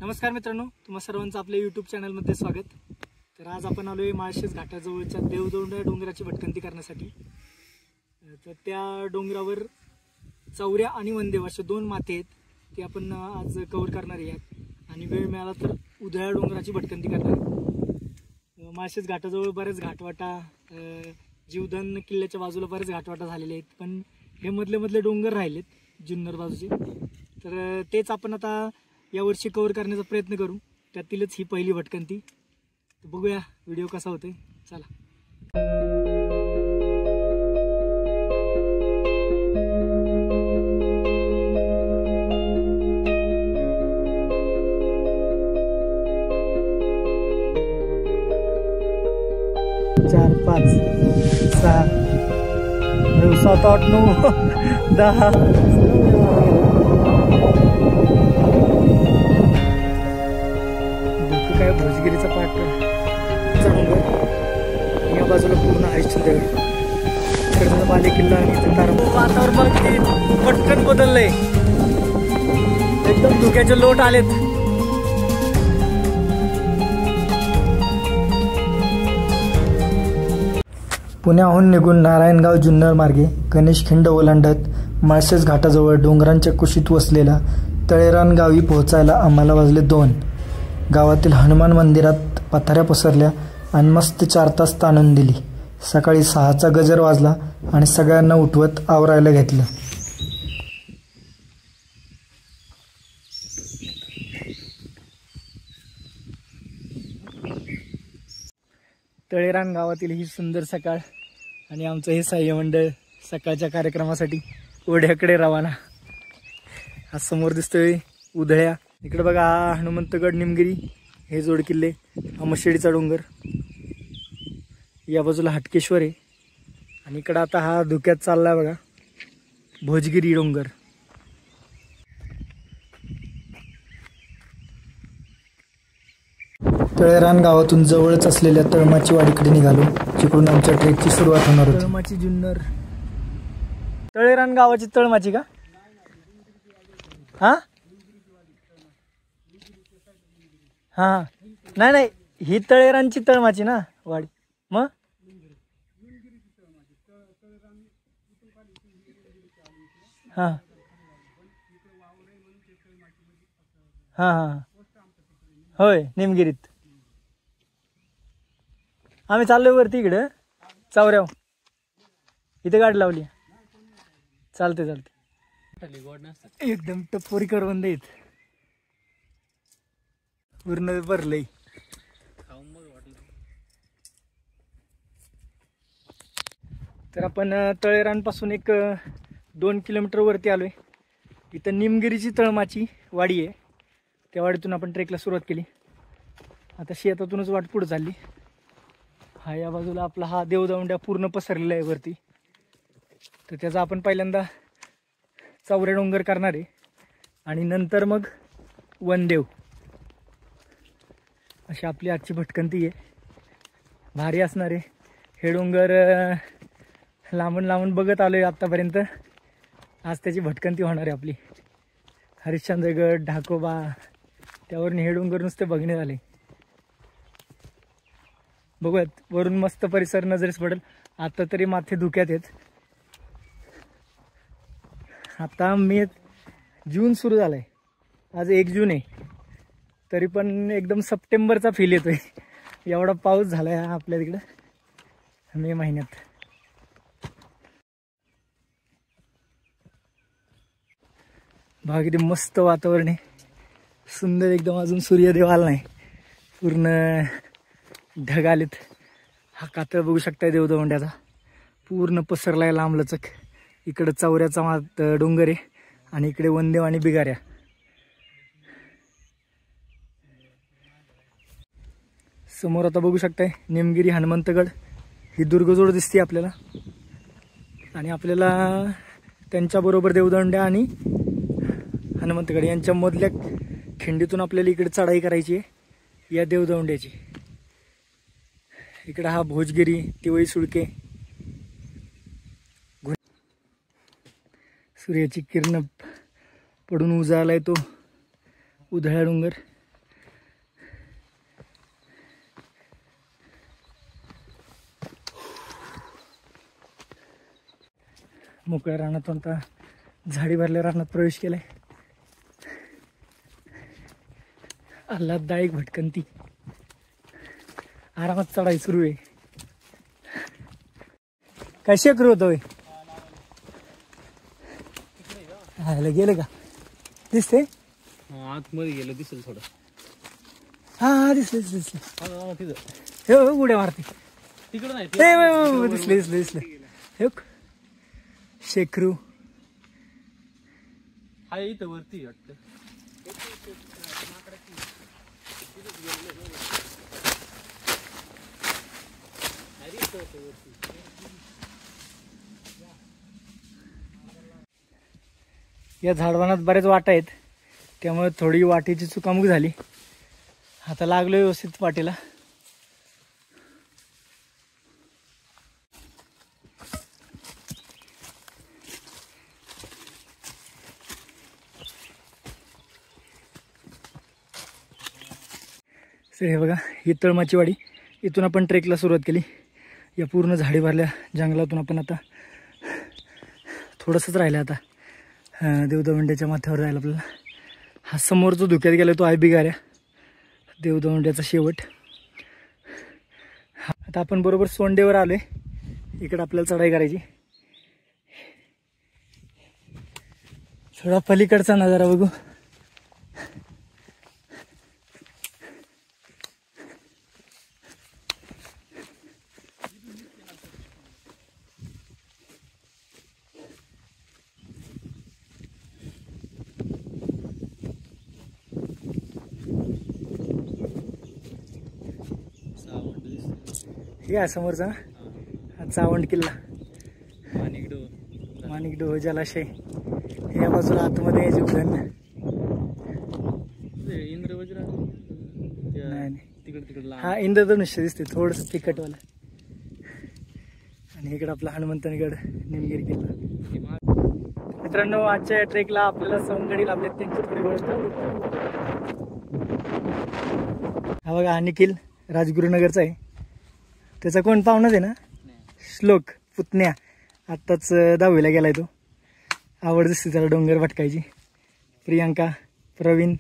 नमस्कार मित्रांनो, तुम्हा सर्वांचं आपल्या यूट्यूब चॅनलमध्ये स्वागत। तर आज आपण आलोय माळशेज घाटाजवळच्या देवदोंड्या डोंगराची भटकंती करण्यासाठी। तर त्या डोंगरावर चौऱ्या आणि वनदेव असे दोन माते आहेत, ते आपण आज कव्हर करणार आहोत आणि वेळ मिळाला तर उधळ्या डोंगराची भटकंती करणार आहोत। माळशेज घाटाजवळ बरेच घाटवाटा, जीवधन किल्ल्याच्या बाजूला बरेच घाटवाटा झालेले आहेत, पण हे मधले डोंगर राहिलेत जुन्नर बाजूचे। तर तेच आपण आता यावर्षी कव्हर करण्याचा प्रयत्न करू। त्यातीलच ही पहिली भटकंती। तर बघूया व्हिडिओ कसा होतोय, चला। चार, पाच, सहा, 7, 8, 9, 10 काय भोजगिरीचा पाठ डोंगर, या बाजूला पूर्ण हरिश्चंद्र गड, बाले किल्ला आणि वातावरण पटकन बदललंय, एकदम धुक्याचे लोट आलेत। पुण्याहून निघून नारायणगाव जुन्नर मार्गे गणेशखिंड ओलांडत माळशेज घाटाजवळ डोंगरांच्या कुशीत वसलेल्या तळेरान गावी पोहोचायला आम्हाला वाजले 2। गावातील हनुमान मंदिरात पथाऱ्या पसरल्या आणि मस्त 4 तास ताणून दिली। सकाळी 6चा गजर वाजला आणि सगळ्यांना उठवत आवरायला घेतलं। तळेरान गावातील ही सुंदर सकाळ आणि आमचं हे सहाय्य मंडळ सकाळच्या कार्यक्रमासाठी ओढ्याकडे रवाना। हा समोर दिसतोय उधळ्या, इकडे बघा हा हनुमंतगड, निमगिरी हे जोड किल्ले, हा मशेडीचा डोंगर, या बाजूला हटकेश्वर आहे आणि इकडं आता हा धुक्यात चाललाय बघा भोजगिरी डोंगर। तळेरान गावातून जवळच असलेल्या तळमाची वाडीकडे निघालो, जिकडून आमच्या ट्रेकची सुरुवात होणार होती। तळमाची जुन्नर, तळेरान गावाची तळमाची का? हा हा, नाही ही तळेरानची तळमाची ना वाडी, मग हा हा हा, होय निमगिरीत। आम्ही चाललोय वरती इकडे चौऱ्याव, इथे गाडी लावली, चालते एकदम टप्पोरी करवंद आहेत, पूर्ण भरलंय। तर आपण तळेरानपासून एक 2 किलोमीटर वरती आलोय। इथं निमगिरीची तळमाची वाडी आहे, त्या वाडीतून आपण ट्रेकला सुरुवात केली। आता शेतातूनच वाट पुढे चालली। हा या बाजूला आपला हा देवदोंड्या पूर्ण पसरलेला आहे वरती, तर त्याचा आपण पहिल्यांदा चौऱ्या डोंगर करणार आहे आणि नंतर मग वनदेव, अशी आपली आजची भटकंती आहे। भारी असणार आहे। हे डोंगर लांबून बघत आलोय आतापर्यंत, आज त्याची भटकंती होणार आहे आपली। हरिश्चंद्रगड, ढाकोबा, त्यावरून हे डोंगर नुसते बघणे झाले। बघूयात, वरून मस्त परिसर नजरेस पडेल। आता तरी माथे धुक्यात आहेत। आता जून सुरू झालाय, आज 1 जून आहे, तरी पण एकदम सप्टेंबरचा फील येतोय, एवढा पाऊस झालाय आपल्या तिकडं मे महिन्यात। बघा किती मस्त वातावरण आहे, सुंदर एकदम। अजून सूर्यदेव आला नाही, पूर्ण ढग आलेत। हा कातळ बघू शकताय देवदोंड्याचा, पूर्ण पसरलाय लांबलचक। इकडे चौऱ्याचा डोंगर आहे आणि इकडे वनदेव आणि बिगाऱ्या। समोर आता बघू शकताय निमगिरी, हनुमंतगड, ही दुर्गजोड दिसते आपल्याला आणि आपल्याला त्यांच्याबरोबर देवदोंड्या आणि हनुमंतगड यांच्या मधल्या खिंडीतून आपल्याला इकडे चढाई करायची आहे या देवदोंड्याची। इकडे हा भोजगिरी, तिवळी सुळके, सूर्याची किरण पडून उजाळलाय तो उधळा डोंगर। मोकळ्या रानातून आता झाडी भरल्या रानात प्रवेश केलाय. आल्हाददायक भटकंती, आरामात चढाई सुरू आहे. काय शेकरू होतोय? गेले का? दिसते आतमध्ये गेलं दिसेल थोडं. हा दिसले दिसले. तिथं हे उड्या मारते तिकडं नाही. दिसले दिसले दिसले. हे शेकरू हाय इथं वरती वाटतं. या झाडवानात बरेच वाटा आहेत, त्यामुळे थोडी वाटेची चुकामुक झाली. आता लागलो व्यवस्थित वाटेला. सर हे बघा, ही तळमाची वाडी. इथून आपण ट्रेकला सुरुवात केली. या पूर्ण झाडी भरल्या जंगलातून आपण आता थोडंसंच राहिलं आता देवदवंड्याच्या माथ्यावर जायला आपल्याला. हा समोर जो धुक्यात गेला तो आहे बिगाऱ्या, देवदवंड्याचा शेवट. आता आपण बरोबर सोंडेवर आलोय. इकडे आपल्याला चढाई करायची. थोडा पलीकडचा नजारा बघू. हे समोरचा हा चावंड किल्ला, माणिकडोह जलाशय. या बाजूला आतमध्ये जीवधन. इंद्रवज्र नाही तिकडे हा इंद्रधनुष्य दिसते थोडस तिखटवाला. आणि इकडे आपला हनुमंतनगड, निमगिरी किल्ला. मित्रांनो, आजच्या ट्रेकला आपल्याला सवंगडी लाभले त्यांची थोडी गोष्ट. हा बघा, हा निखिल राजगुरुनगरचा आहे. त्याचा कोण पाहुणाच आहे ना, श्लोक पुतण्या. आत्ताच 10वीला गेलाय तो. आवड दिसते त्याला डोंगर भटकायची. प्रियांका, प्रवीण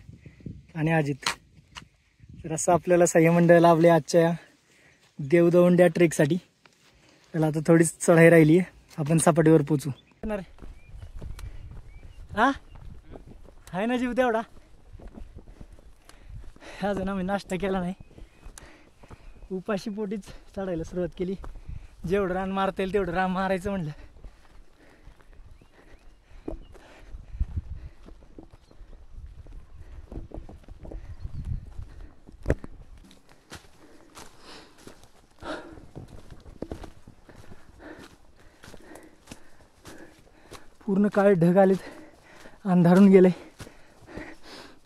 आणि अजित. तर असं आपल्याला सह्यमंडळ लाभले आजच्या या देवदवंड्या ट्रेकसाठी. त्याला आता थोडीच चढाई राहिली आहे, आपण सपाटीवर पोचू. हा आहे ना जीव तेवढा. अजून आम्ही नाश्ता केला नाही, उपाशी पोटीच चढायला सुरुवात केली. जेवढं रान मारता येईल तेवढं रान मारायचं म्हणलं. पूर्ण काळे ढग आलेत, अंधारून गेले.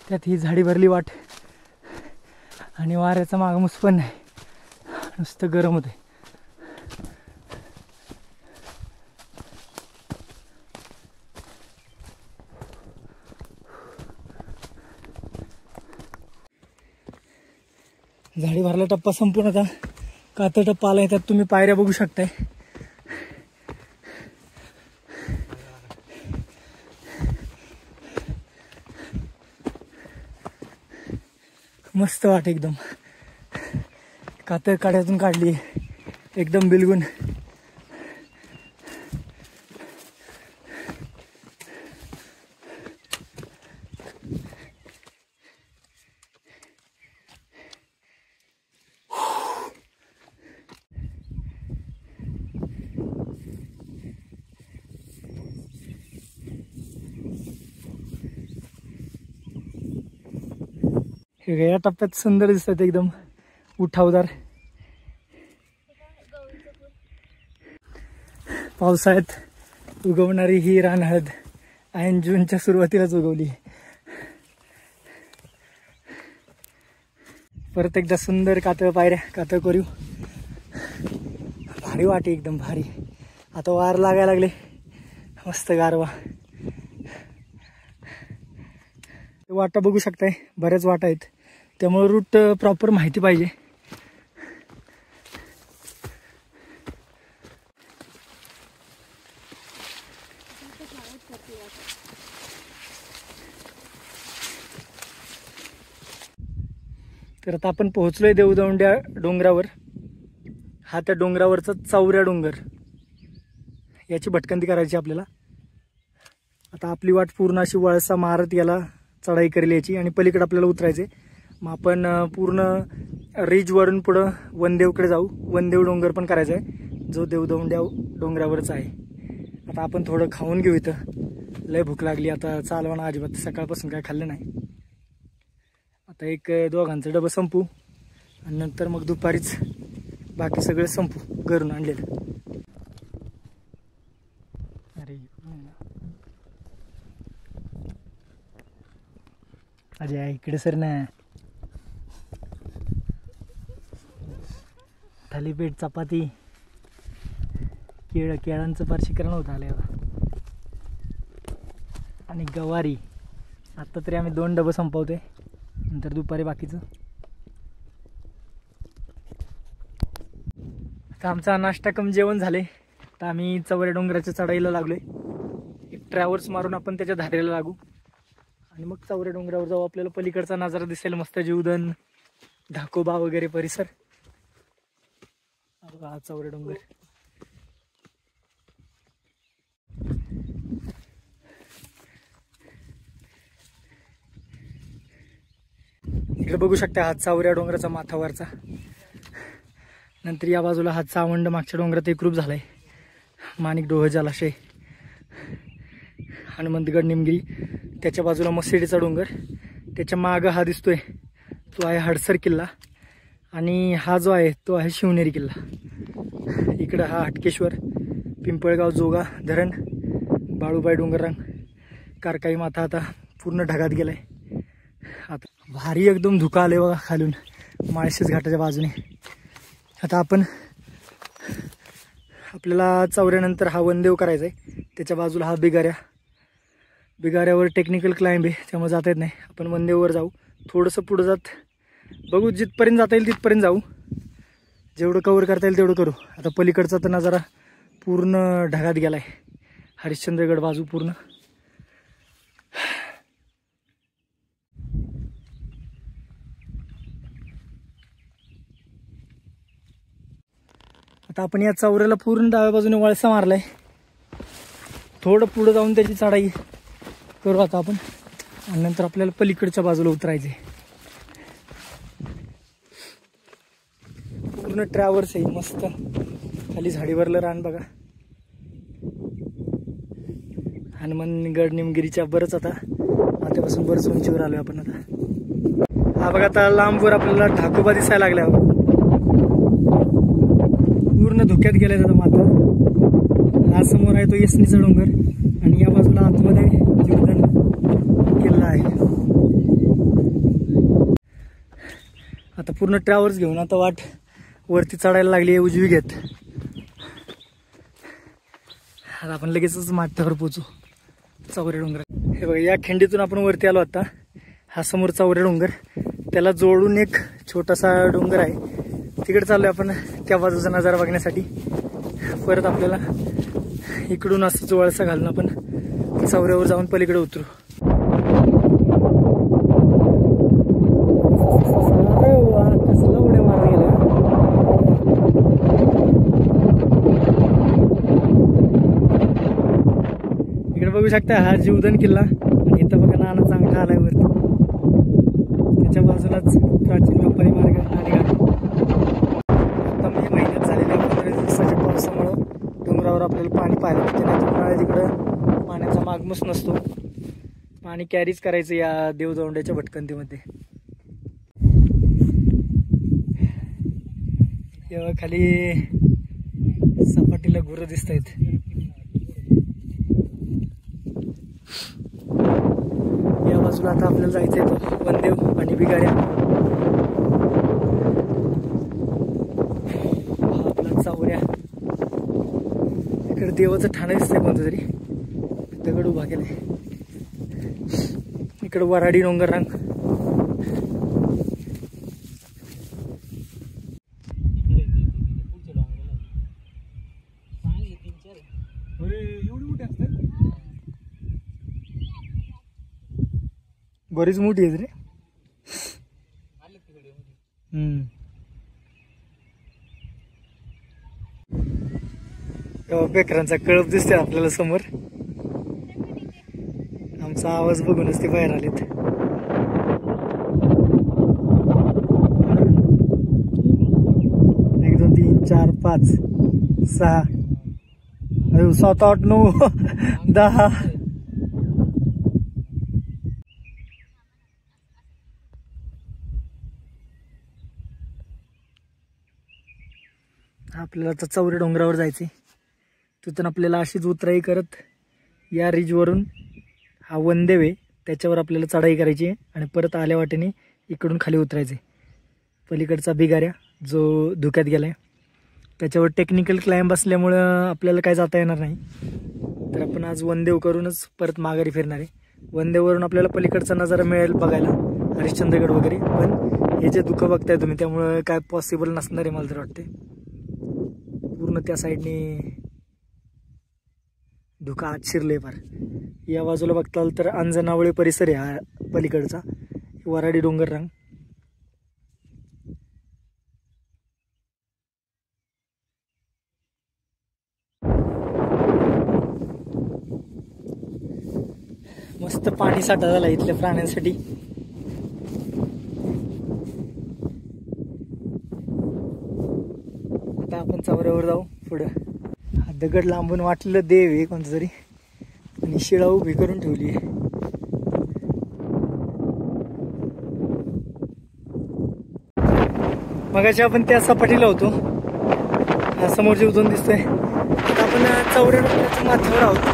त्यात ही झाडी भरली वाट आणि वाऱ्याचा मागमूस पण नाही, नुसतं गरम होते. झाडी भरला टप्पा संपूर्ण आता कातर टप्पा आलाय. त्यात तुम्ही पायऱ्या बघू शकताय. मस्त वाट एकदम. कातर काड्यातून काढली एकदम बिलगून. या टप्प्यात सुंदर दिसतात एकदम उठावदार. पावसाळ्यात उगवणारी ही रान हळद ऐन जूनच्या सुरुवातीलाच उगवली. परत एकदा सुंदर कातळ पायऱ्या, कातळ कोरीव. भारी वाटे एकदम भारी. आता वार लागायला लागले, मस्त गारवा. वाटा बघू शकताय, बऱ्याच वाटा आहेत. त्यामुळे रूट प्रॉपर माहिती पाहिजे. तर आता आपण पोहोचलोय देवदोंड्या डोंगरावर. हा त्या डोंगरावरचा चौऱ्या डोंगर, याची भटकंती करायची आपल्याला. आता आपली वाट पूर्ण अशी वळसा मारत याला चढाई करेल याची, आणि पलीकडे आपल्याला उतरायचे. मग आपण पूर्ण रिजवरून पुढं वनदेवकडे जाऊ. वनदेव डोंगर पण करायचा आहे, जो देवदोंड्या डोंगरावरच आहे. आता आपण थोडं खाऊन घेऊ, इथं लय भूक लागली. आता चालवाना अजिबात, सकाळपासून काय खाल्लं नाही. आता एक दोघांचं डबं संपू, आणि नंतर मग दुपारीच बाकी सगळं संपू घरून आणलेलं. अरे अजय इकडे सर ना. थालीपीठ, चपाती, केळांचं पारशीकरण होत आलंय आणि गवारी. आत्ता तरी आम्ही 2 डबं संपवतोय, नंतर दुपारी बाकीचं. आता आमचा नाश्ता कम जेवण झाले. तर आम्ही चौऱ्या डोंगराच्या चढाईला लागलोय. एक ट्रॅव्हल्स मारून आपण त्याच्या धारेला लागू, आणि मग चौऱ्या डोंगरावर जाऊ. आपल्याला पलीकडचा नजारा दिसेल, मस्त जीवदन, ढाकोबा वगैरे परिसर. हा चौऱ्या डोंगर. इकडे बघू शकता हा चौऱ्या डोंगराचा माथावरचा. नंतर या बाजूला हा चावंड मागच्या डोंगरात एकरूप झालाय. माणिक डोह जलाशय, हनुमंतगड, निमगिरी. त्याच्या बाजूला मसेडीचा डोंगर. त्याच्या मागं हा दिसतोय तो आहे हडसर किल्ला, आणि हा जो आहे तो आहे शिवनेरी किल्ला. इकडं हा हटकेश्वर, पिंपळगाव, जोगा धरण, बाळूबाई डोंगररांग, कारकाई माथा. आता पूर्ण ढगात गेलाय. आता भारी एकदम धुका आले बघा खालून माळशेज घाटाच्या बाजूने. आता आपल्याला चौऱ्यानंतर हा वनदेव करायचा आहे. त्याच्या बाजूला हा बिगाऱ्यावर टेक्निकल क्लाइंब आहे, त्यामुळे जाता येत नाही. आपण वनदेववर जाऊ. थोडंसं पुढं जात बघू, जिथपर्यंत जाता येईल तिथपर्यंत जाऊ. जेवढं कव्हर करता येईल तेवढं करू. आता पलीकडचा तर नजारा पूर्ण ढगात गेलाय. हरिश्चंद्रगड बाजू पूर्ण. आता आपण या चौऱ्याला पूर्ण डाव्या बाजूने वळसा मारलाय. थोडं पुढं जाऊन त्याची चढाई करू आता आपण, आणि नंतर आपल्याला पलीकडच्या बाजूला उतरायचे. पूर्ण ट्रॅव्हल्स आहे मस्त. खाली झाडीवरलं रान बघा. हनुमानगड, निमगिरीच्या बरंच आतापासून बरंच उंचीवर आलोय आपण. आता हा बघा, आता लांबवर आपल्याला ढाकोबा दिसायला लागला. पूर्ण धुक्यात गेलाय आता मात्र. हा समोर आहे तो यसनीचा डोंगर, आणि या बाजूला आतमध्ये जीवदन किल्ला आहे. आता पूर्ण ट्रॅव्हल्स घेऊन आता वाट वरती चढायला लागली आहे उजवी घेत. आता आपण लगेचच माथ्यावर पोचू चौऱ्या डोंगरात. हे बघा, या खिंडीतून आपण वरती आलो आता. हा समोर चौऱ्या डोंगर, त्याला जोडून एक छोटासा डोंगर आहे. तिकडे चाललोय आपण त्या बाजूचा नजारा बघण्यासाठी. परत आपल्याला इकडून असंच वळसा घालून आपण चौऱ्यावर जाऊन पलीकडे उतरू. कसला उड्या मारा गेला. इकडे बघू शकता हा जीवदन किल्ला, आणि इथं बघा नानाचा अंगठा आलाय वरती. त्याच्या बाजूलाच प्राचीन व्यापारी मार्ग नाणेघाट. आता मे महिन्यात झालेल्या 15 दिवसाच्या पावसामुळं डोंगरावर आपल्याला पाणी पाहायला मिळते. नाही तर तिकडं पाण्याचा मागमूस नसतो. पाणी कॅरीच करायचं या देवदोंड्याच्या भटकंतीमध्ये. तेव्हा खाली सपाटीला गुरं दिसत आहेत. या बाजूला आता आपल्याला जायचं आहे वनदेव आणि बिगाऱ्या. आपला चौऱ्या. इकडे देवाचं ठाणं दिसतंय कोणतं तरी, दगड उभा केलाय. इकडे वराडी डोंगररांग. बरीच मोठी आहे रे. तेव्हा बेकरांचा कळप दिसते आपल्याला समोर. आमचा आवाज बघूनच ते बाहेर आलेत. 1 2 3 4 5 6 7 8 9 10. आपल्याला आता चौरे डोंगरावर जायचे. तिथून आपल्याला अशीच उतराई करत या रिजवरून हा वनदेव आहे त्याच्यावर आपल्याला चढाई करायची आहे आणि परत आल्या वाटेने इकडून खाली उतरायचे. पलीकडचा बिगाऱ्या जो धुक्यात गेलाय त्याच्यावर टेक्निकल क्लाइंब असल्यामुळं आपल्याला काय जाता येणार नाही. तर आपण आज वनदेव करूनच परत माघारी फिरणार आहे. वनदेववरून आपल्याला पलीकडचा नजारा मिळेल बघायला, हरिश्चंद्रगड वगैरे. पण हे जे धुकं बघताय तुम्ही त्यामुळं काय पॉसिबल नसणार आहे मला तर वाटते. पूर्ण त्या साईडने धुका आत शिरले फार. या बाजूला बघताल तर अंजनावळे परिसर आहे हा पलीकडचा, वराडी डोंगर रांग. मस्त पाणी साठा झाला इथल्या प्राण्यांसाठी. आता आपण चौऱ्यावर जाऊ पुढं. हा दगड लांबून वाटलेलं देव आहे कोणतं तरी आणि शिळा उभी करून ठेवली आहे. मगाशी आपण त्या सपाटीला होतो, समोर जे उधून दिसतोय. आता आपण चौऱ्या डोंगराच्या माथ्यावर आहोत.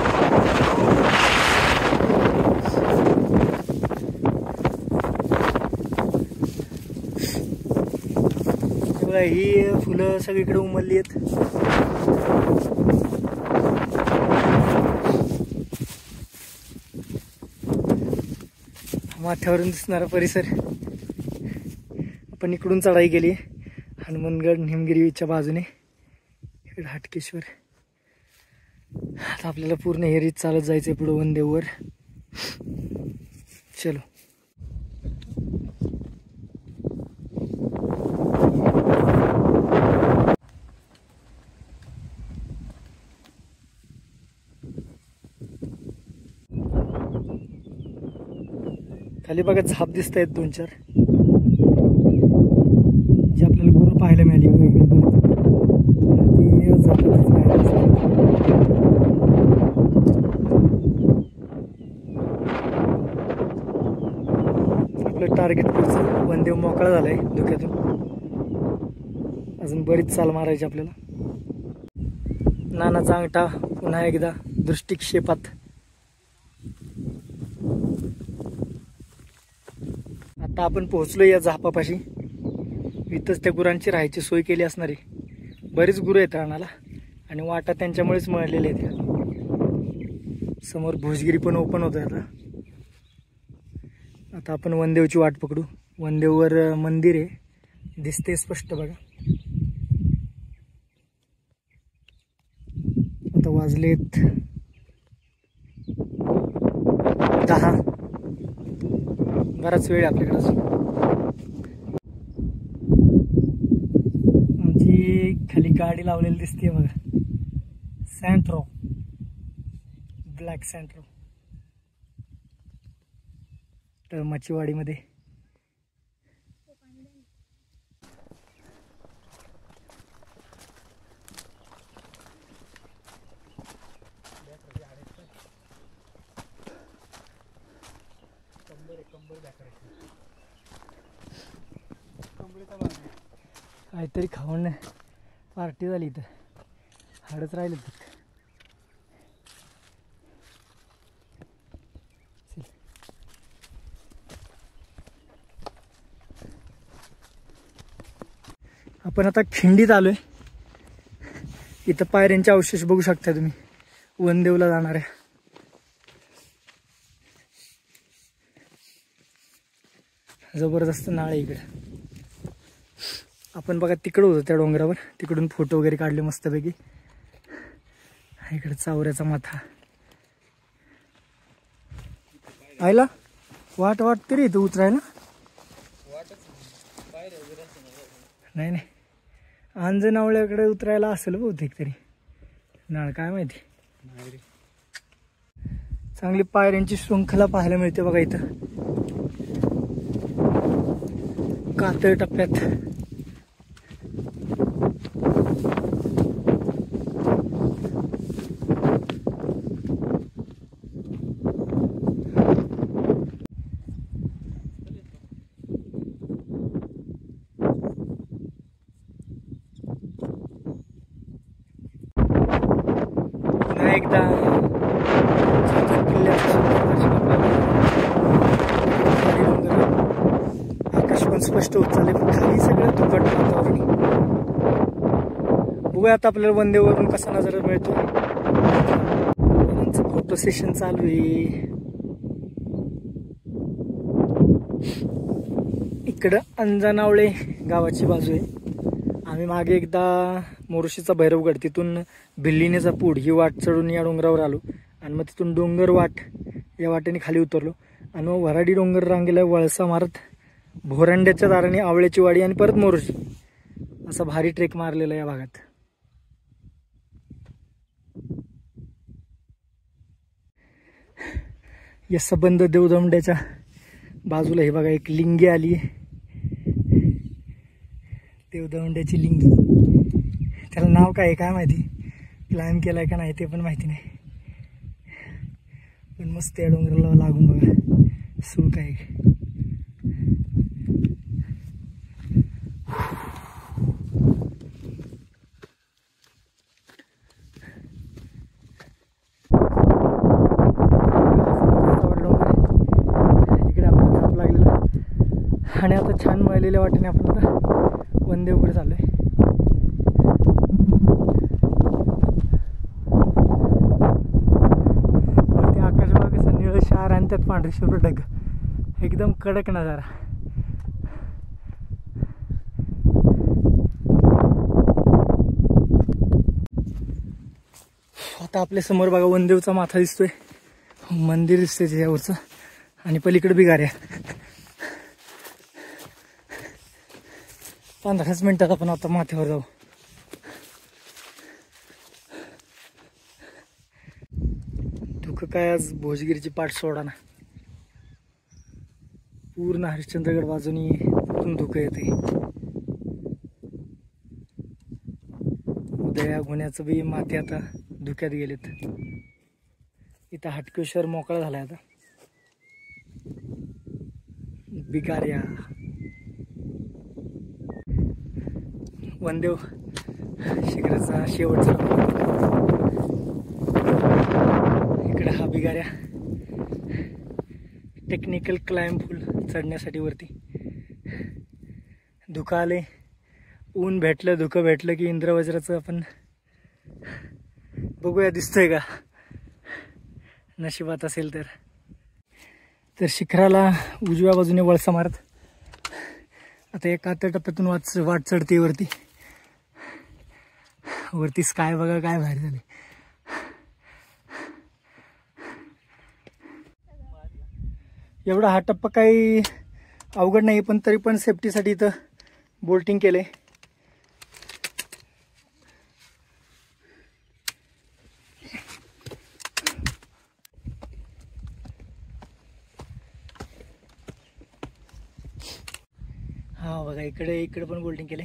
ही फुलं सगळीकडे उमलली आहेत. माथ्यावरून दिसणारा परिसर. आपण इकडून चढाई केली हनुमानगड निमगिरीच्या बाजूने, इकडे हाटकेश्वर. आता आपल्याला पूर्ण हेरीत चालत जायचंय पुढे वनदेववर. चलो. खाली बघा झाप दिसत आहेत 2-4 जे आपल्याला पूर्ण पाहायला मिळाली. आपलं टार्गेट पुढचं वनदेव मोकळा झालाय धुक्यातून. अजून बरीच चाल मारायची आपल्याला. नानाचा अंगठा पुन्हा एकदा दृष्टिक्षेपात. आता आपण पोहोचलो या झापापाशी. इथंच त्या गुरांची राहायची सोय केली असणारी. बरीच गुरं आहेत रानाला आणि वाटा त्यांच्यामुळेच मिळालेले आहेत. समोर भोजगिरी पण ओपन होत आहे. आता आपण वनदेवची वाट पकडू. वनदेववर मंदिर आहे, दिसते स्पष्ट बघा. आता वाजलेत 10. बराच वेळ आपल्याकडे. आमची खाली गाडी लावलेली दिसते बघा, सँट्रो, ब्लॅक सँट्रो. टळमाची वाडीमध्ये. काहीतरी खाऊन पार्टी झाली इथं. हाडच राहिले. आपण आता खिंडीत आलोय. इथं पायऱ्यांचे अवशेष बघू शकता तुम्ही, वनदेवला जाणाऱ्या. जबरदस्त नाळ आहे इकडे. आपण बघा तिकडं होतो त्या डोंगरावर, तिकडून फोटो वगैरे काढले मस्तपैकी. इकडे चावऱ्याचा माथा. आयला वाट तरी इथं उतरायला. नाही नाही, अंजनावळ्याकडे उतरायला असेल बहुतेक तरी नाळ, काय माहिती. नाही रे. चांगली पायऱ्यांची शृंखला पाहायला मिळते बघा इथं कातळ टप्प्यात. पुन्हा एकदा आकाश पण स्पष्ट होत चालले, पण खाली सगळं तुकट वातावरण. बघूया आता आपल्याला वनदेववरून कसा नजारा मिळतो. आमचं फोटो सेशन चालू आहे. इकडं अंजनावळे गावाची बाजू आहे. आम्ही मागे एकदा मोर्शीचा भैरवगड, तिथून भिल्लीनेचा पूड ही वाट चढून या डोंगरावर आलो आणि मग तिथून डोंगर वाट या वाटेने खाली उतरलो आणि मग वराडी डोंगर रांगेला वळसा मारत भोरांड्याच्या दाराने आवळ्याची वाडी आणि परत मोर्शी असा भारी ट्रेक मारलेला या भागात. या सबंध देवदंड्याच्या बाजूला हे बघा एक लिंगी आली आहे, देवदंड्याची लिंगी. त्याला नाव काय आहे काय माहिती, क्लाइम केलाय का नाही ते पण माहिती नाही, पण मस्त या डोंगराला लागून बघा सुळका आहे. इकडे आपल्याला धाप लागलेला आणि आता छान मळलेल्या वाटेने आपण आता वनदेवकडे चाललोय. वरती आकाश बघा कसं निळं शहर आणि त्यात पांढरी शुभ्र ढग, एकदम कडक नजारा. आता आपल्या समोर बघा वनदेवचा माथा दिसतोय, मंदिर दिसतंय त्याच्यावरचं आणि पलीकडे बिगाऱ्या. 15 मिनिटात आपण आता माथ्यावर जाऊ. धुकं काय आज भोजगिरीची पाठ सोडा ना, पूर्ण हरिश्चंद्रगड बाजूनी तिथून धुकं येते. उदया गुन्ह्याचं बी माथे आता धुक्यात गेलेत. इथं हाटकेश्वर मोकळा झालाय आता. बिगाऱ्या वनदेव शिखराचा शेवटचा इकडे हा बिगाऱ्या टेक्निकल क्लाइंब फुल चढण्यासाठी वरती. धुकं आले, ऊन भेटलं, धुकं भेटलं की इंद्रवज्राचं आपण बघूया दिसतंय का, नशिबात असेल तर. तर शिखराला उजव्या बाजूने वळसा मारत आता एका टप्प्यातून वाट चढते वरती. वरती स्काय बघा काय भारी झाले. एवढा हा टप्पा काही अवघड नाही, पण तरी पण सेफ्टीसाठी इथं बोल्टिंग केले. हा बघा इकडे पण बोल्टिंग केले.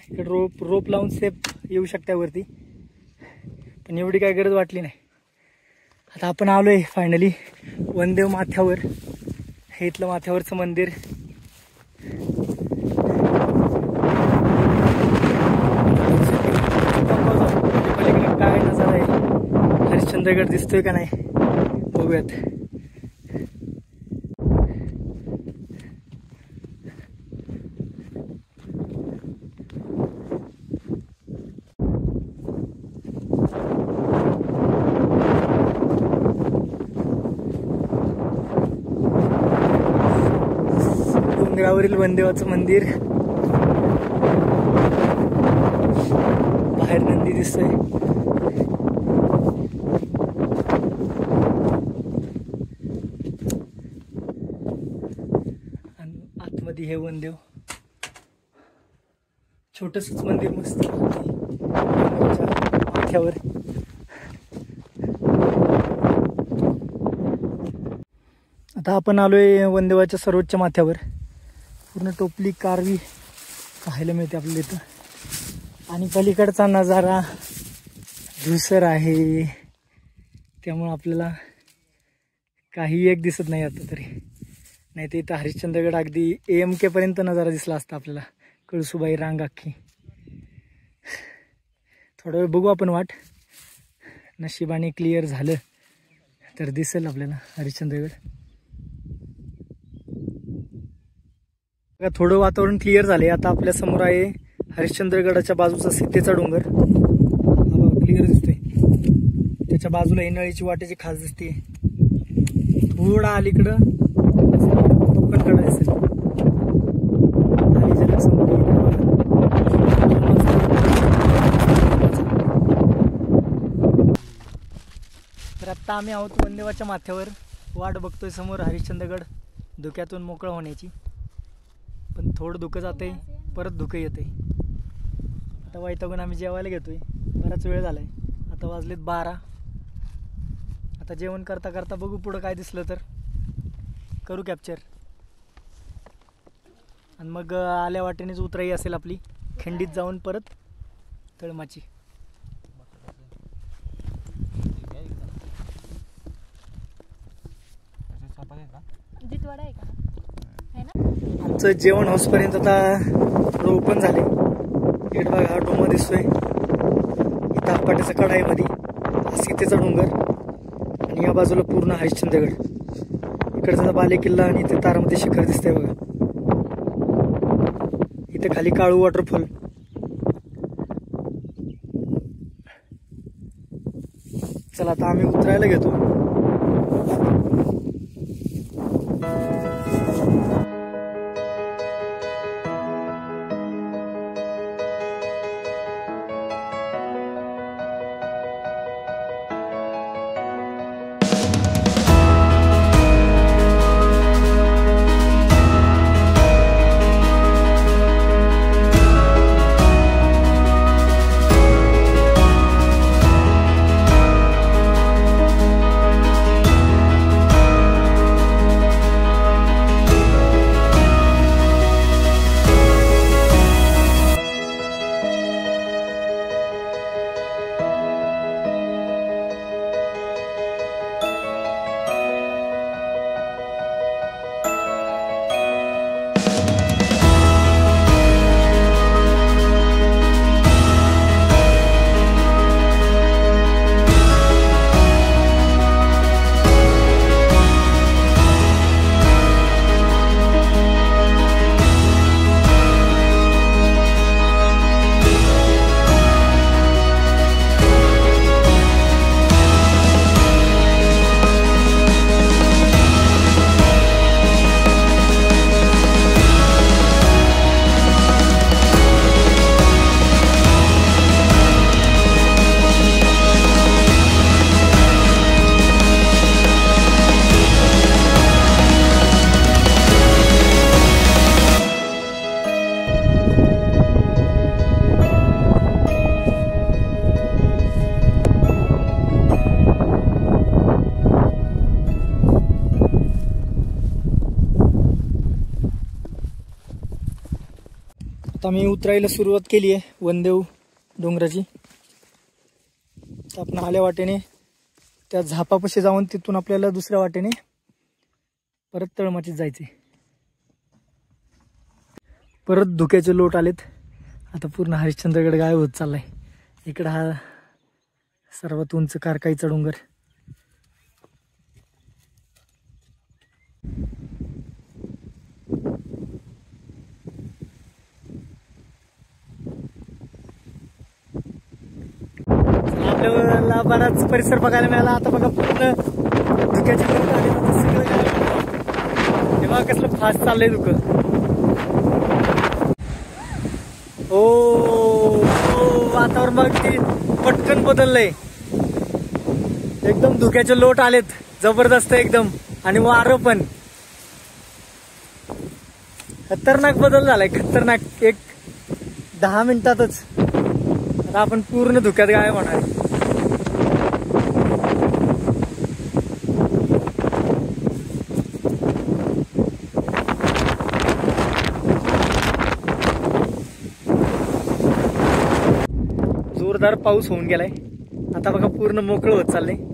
इकडे रोप लावून सेफ येऊ शकता वरती, पण एवढी काय गरज वाटली नाही. आता आपण आलोय फायनली वनदेव माथ्यावर. हे इथलं माथ्यावरचं मंदिर. काय नजारा आहे, हरिश्चंद्रगड दिसतोय का नाही बघूयात. डोंगरावरील वनदेवाचं मंदिर, बाहेर नंदी दिसतोय. आणि आतमध्ये हे वनदेव. छोटंसंच मंदिर मस्त डोंगराच्या माथ्यावर. आता आपण आलोय वनदेवाच्या सर्वोच्च माथ्यावर. पूर्ण टोपली कारवी पाहायला मिळते आपल्याला इथं. आणि पलीकडचा नजारा धुसर आहे, त्यामुळे आपल्याला काही एक दिसत नाही आता तरी. नाही तर इथं हरिश्चंद्रगड अगदी AMK पर्यंत नजारा दिसला असता आपल्याला. कळसुबाई रांग अख्खी. थोडा वेळ बघू आपण वाट. नशिबाने क्लिअर झालं तर दिसेल आपल्याला हरिश्चंद्रगड. बघा थोडं वातावरण क्लिअर झाले. आता आपल्या समोर आहे हरिश्चंद्रगडाच्या बाजूचा सीतेचा डोंगर. क्लिअर दिसतोय. त्याच्या बाजूला ही नळीची वाटेची खास दिसते. थोडा अलीकडं कोकणकडा दिसेल. तर आत्ता आम्ही आहोत वनदेवाच्या माथ्यावर. वाट बघतोय समोर हरिश्चंद्रगड धुक्यातून मोकळं होण्याची. पण थोडं धुकं जातंय, परत धुकं येतंय. आता वैतागून आम्ही जेवायला घेतोय. बराच वेळ झालाय. आता वाजलेत 12. आता जेवण करता करता बघू पुढं काय दिसलं तर करू कॅप्चर. आणि मग आल्या वाटेनेच उतराई असेल आपली. खिंडीत जाऊन परत तळमाची. आमचं जेवण हाऊसपर्यंत आता थोडं ओपन झाले. गेट बघा, हा डोंगर दिसतोय. इथं आपाट्याचा कडा आहे मध्ये. हा सीतेचा डोंगर आणि या बाजूला पूर्ण हरिश्चंद्रगड. इकडचा बाले किल्ला आणि इथे तारामती शिखर दिसतंय बघा. इथे खाली काळू वॉटरफॉल. चला आता आम्ही उतरायला घेतो. आता मी उतरायला सुरुवात केली आहे वनदेव डोंगराची. तर आपण आल्या वाटेने त्या झापापाशी जाऊन तिथून आपल्याला दुसऱ्या वाटेने परत तळमाचीत जायचे. परत धुक्याचे लोट आलेत. आता पूर्ण हरिश्चंद्रगड गायब होत चाललाय. इकडं हा सर्वात उंच कारकाईचा डोंगर. आपल्याला बराच परिसर बघायला मिळाला. आता बघा पूर्ण धुक्याचे लोट आले. तेव्हा कसलं फास्ट चाललंय धुकं. ओ वातावरण बघ किती पटकन बदललंय. एकदम धुक्याचे लोट आलेत जबरदस्त एकदम. आणि वारं पण खतरनाक बदल झालाय. खतरनाक. एक 10 मिनिटातच आता आपण पूर्ण धुक्यात गायब होणार आहे. जोरदार पाऊस होऊन गेलाय. आता बघा पूर्ण मोकळं होत चाललंय.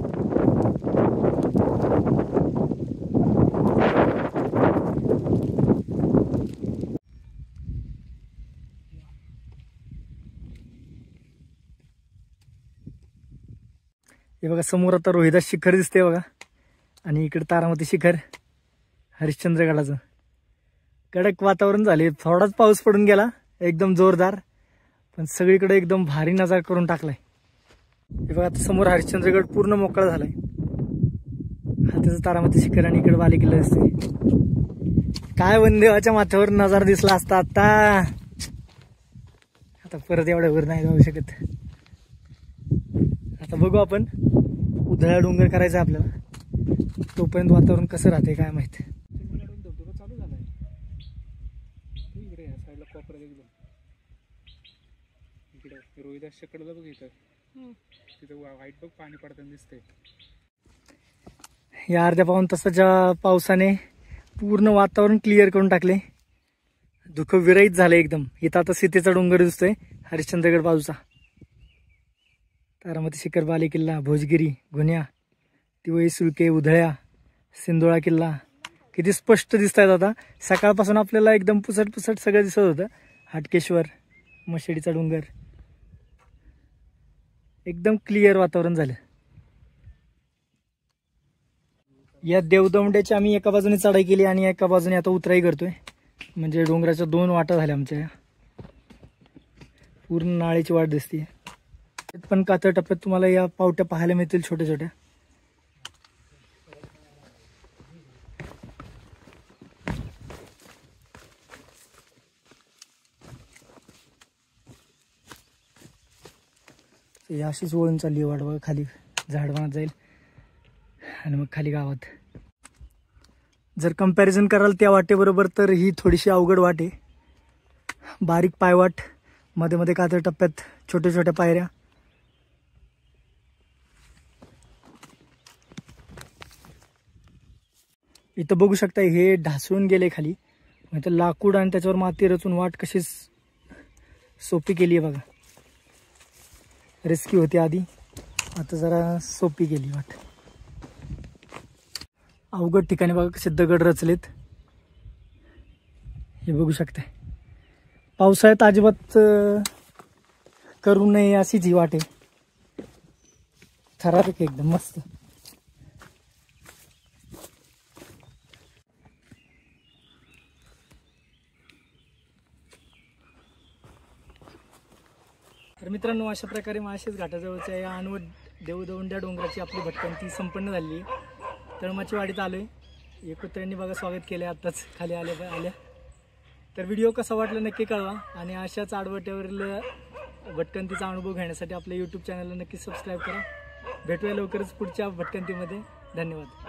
हे बघा समोर आता रोहिदास शिखर दिसते बघा, आणि इकडे तारामती शिखर, हरिश्चंद्रगडाचं कडक वातावरण झाले. थोडाच पाऊस पडून गेला एकदम जोरदार, पण सगळीकडे एकदम भारी नजारा करून टाकलाय. हे बघा आता समोर हरिश्चंद्रगड पूर्ण मोकळा झालाय. हा त्याचं तारामती शिखर आणि इकडे बालेकिल्ला दिसते. काय वनदेवाच्या माथ्यावर नजारा दिसला असता आता. आता परत एवढ्या वर नाही जाऊ शकत. आता बघू आपण उधळा डोंगर करायचा आपल्याला. तोपर्यंत वातावरण कसं राहते काय माहित. धबधबा चालू झालाय इकडे साईडला कोपऱ्यात एकदम. इकडे रोहिदासच्या कडेला बघ, इथं तिथं वाईट बघ पाणी पडताना दिसतंय. या अर्ध्या पाऊण तासाच्या पावसाने पूर्ण वातावरण क्लिअर करून टाकले. धुकं विरहित झालं एकदम. इथं आता सीतेचा डोंगर दिसतोय हरिश्चंद्रगड बाजूचा. तारामती शिखर, बालेकिल्ला, भोजगिरी, गुन्ह्या, तिवई, सुळके, उधळ्या, सिंदोळा किल्ला किती स्पष्ट दिसत आहेत. आता सकाळपासून आपल्याला एकदम पुसट पुसट सगळं दिसत होतं. हाटकेश्वर, मशेडीचा डोंगर, एकदम क्लिअर वातावरण झालं. या देवदोंड्याची आम्ही एका बाजूने चढाई केली आणि एका बाजूने आता उतराई करतोय. म्हणजे डोंगराच्या 2 वाटा झाल्या आमच्या. पूर्ण नाळेची वाट दिसते. पण कातळ टप्प्यात तुम्हाला या पावट्या पाहायला मिळतील छोट्या छोट्या. या अशीच वळून चालली वाट बघा. खाली झाडवानात जाईल आणि मग खाली गावात. जर कंपॅरिझन कराल त्या वाटेबरोबर तर ही थोडीशी अवघड वाट आहे. बारीक पायवाट, मध्ये मध्ये कातळ टप्प्यात छोट्या छोट्या पायऱ्या. इथं बघू शकता हे ढासळून गेले खाली. इथं लाकूड आणि त्याच्यावर माती रचून वाट कशी सोपी केली आहे बघा. रिस्की होती आधी, आता जरा सोपी केली वाट. अवघड ठिकाणी बघा कसे दगड रचलेत. हे बघू शकता. पावसाळ्यात अजिबात करू नये अशीच ही वाट आहे. ठराविक एकदम मस्त. तर मित्रांनो, अशा प्रकारे माळशेज घाटाजवळच्या या अनवट देवदोंड्या डोंगराची आपली भटकंती संपन्न झाली. तळमाची वाडीत आलोय. एकत्र्यांनी बघा स्वागत केलं आत्ताच खाली आल्या. तर व्हिडिओ कसा वाटला नक्की कळवा, आणि अशाच आडवट्यावरील भटकंतीचा अनुभव घेण्यासाठी आपल्या यूट्यूब चॅनलला नक्की सबस्क्राईब करा. भेटूया लवकरच पुढच्या भटकंतीमध्ये. धन्यवाद.